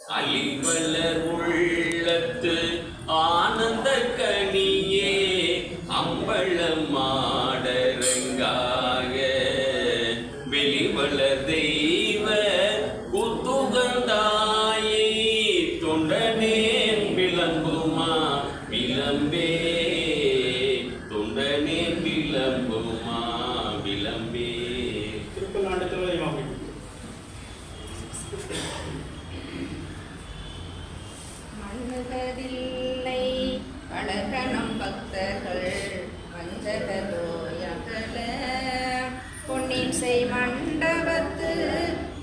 அலிவலர் உள்ளத்து ஆனந்த கனியே அம்பளம் மாடரங்காக வெளிவளர் தெய்வ குத்துகந்தாயே தொண்டனேன் விளம்புமா விளம்பே தொண்டனேன் விளம்புமா விளம்பே. திருப்பல்லாண்டு திருவதிமாவை மண்ணுகதில்லை வளர்கணம் பக்தர்கள் வஞ்சகதோயகல பொன்னின் செய் மண்டபத்து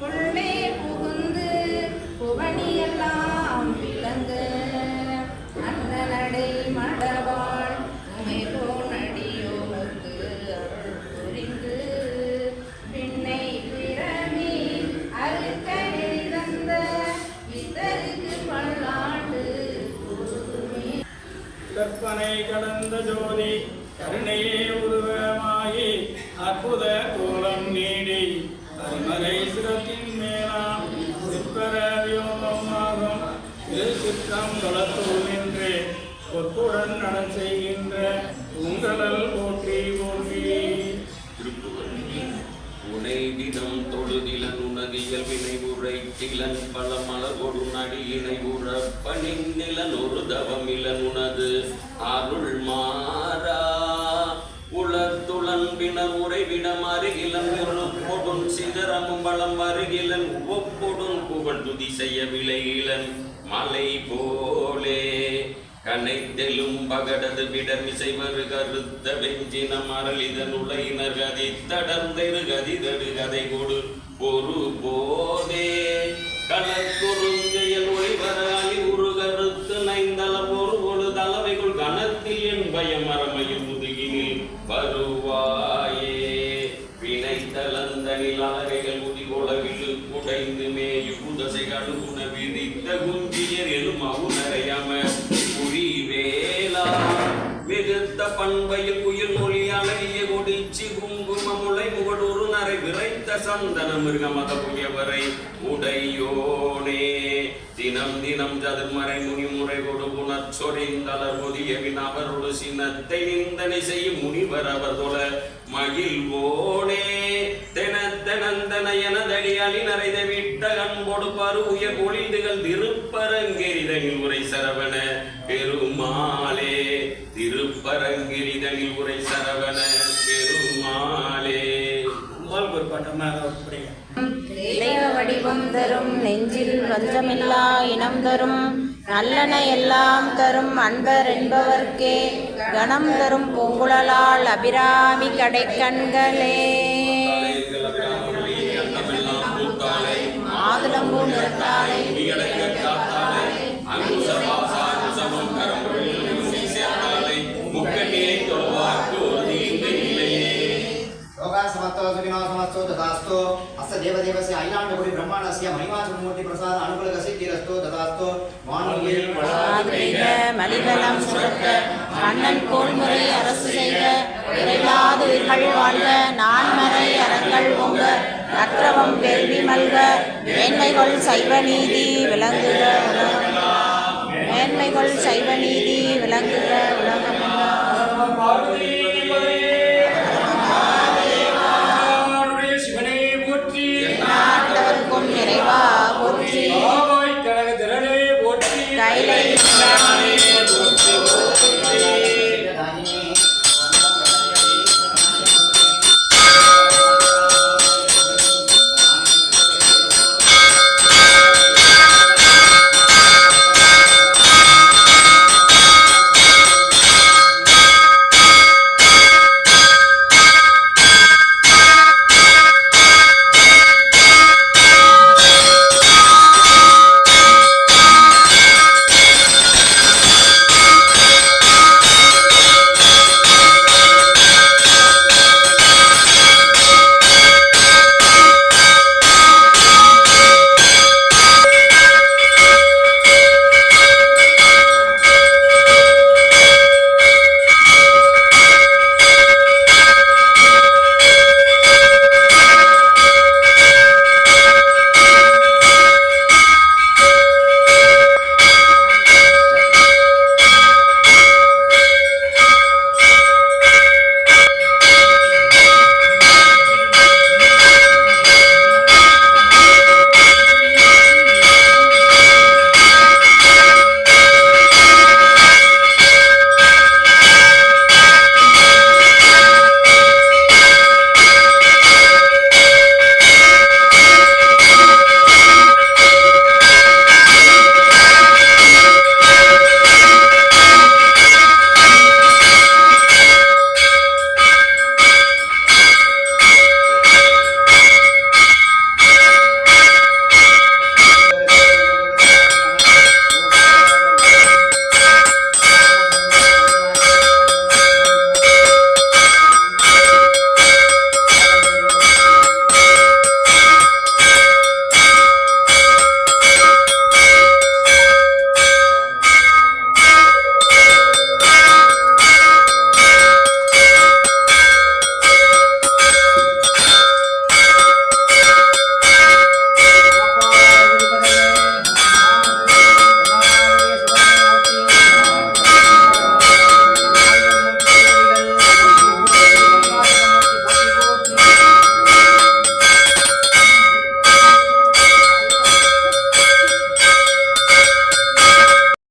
உள்ளே புகுந்து புவனியெல்லாம் விளங்க அந்த நடை மடவாள் உமைதோ நடியோருக்கு அருள் புரிந்து பின்னை பிறவி அறுக்க எழுந்த வித்தருக்கு பல்லாண்டு கற்பனை கடந்த ஜோதி கருணையே உருவமாயி அற்புத கோலம் நீடி அருமறை சிரத்தின் மேலாம் சிற்பர வியோகமாகும் திருச்சிற்றம் வளத்தூர் நின்று பொற்புடன் நடன் செய்கின்ற உங்களல் போற்றி போற்றி. உனைவிதம் தொழுதிலன் உனதியல் வினை உரைத்திலன் பல மலர்கொடு நடியினை உறப்பனின் நிலன் ஒரு தவமிலன் உனது அருள் மாறா உளத்துளன் பிணர் உறைவிடம் அருகிலன் பொடும் சிதறமும் பலம் அருகிலன் ஒப்பொடும் புகழ் துதி செய்ய விளையிலன் மலை போலே கனைத்தெலும் பகடது விடமிசை வரு கருத்த வெஞ்சினம் அரளிதன் உலகினர் கதி தடர்ந்தெரு கதிதடு கதை கொடு பொறு போதே கலக்குறுஞ்செயல் ஒளிவர அழி உரு கருத்து நைந்தள பொறு பொழு தலைவைகள் கணத்தில் என் பயம் அறமையும் முதுகினில் வருவாயே வினைத்தளந்தனில் அலகைகள் முதிகொளவிழு குடைந்து மேயு புதசை கழுகுண விரித்த குஞ்சியர் எனும் அவுணரையம மிகுத்த பண்பையில் குயில் மொழி அழகிய கொடிச்சி குங்கும முளை முகடூரு நரை விரைத்த சந்தன மிருகமத புயவரை உடையோனே தினம் தினம் சதுர்மறை முனிமுறை கொடு புனச்சொறிந்தளர் பொதிய வினவரோடு சினத்தை நிந்தனை செய்யும் முனிவர் அவர் தொழ மகிழ்வோனே தெனத்தனந்தன எனதடி அலி நரைத விட்ட கண்பொடு பரு உயர் ஒளிந்துகள் திருப்பரங்கெரிதனில் உரை சரவண பெருமாளே திருப்பரங்கெரிதனில் உரை சரவண பெருமாளே. தெய்வ வடிவம் தரும் நெஞ்சில் வஞ்சமில்லா இனம் தரும் நல்லன எல்லாம் தரும் அன்பர் என்பவர்க்கே கணம் தரும் பூங்குழலால் அபிராமி கடைக்கண்களே மாதுளம்பூ நிறத்தாலை समस्तो तथास्तो अस्य देवदेवस्य अयलाण्डपुरी ब्रह्माण्डस्य महिमाचमूर्ति प्रसाद अनुकूलकसिद्धिरस्तो तथास्तो वानुगे மலிவலம் சுரக்க மன்னன் கோன்முறை அரசு செய்த இறையாத உயிர்கள் வாழ்க நான்மறை அறங்கள் ஓங்க நற்றவம் வேள்வி மல்க மேன்மைகள் சைவ நீதி விளங்குக மேன்மைகள் சைவ நீதி விளங்குக நிறைவா போற்றி கைலை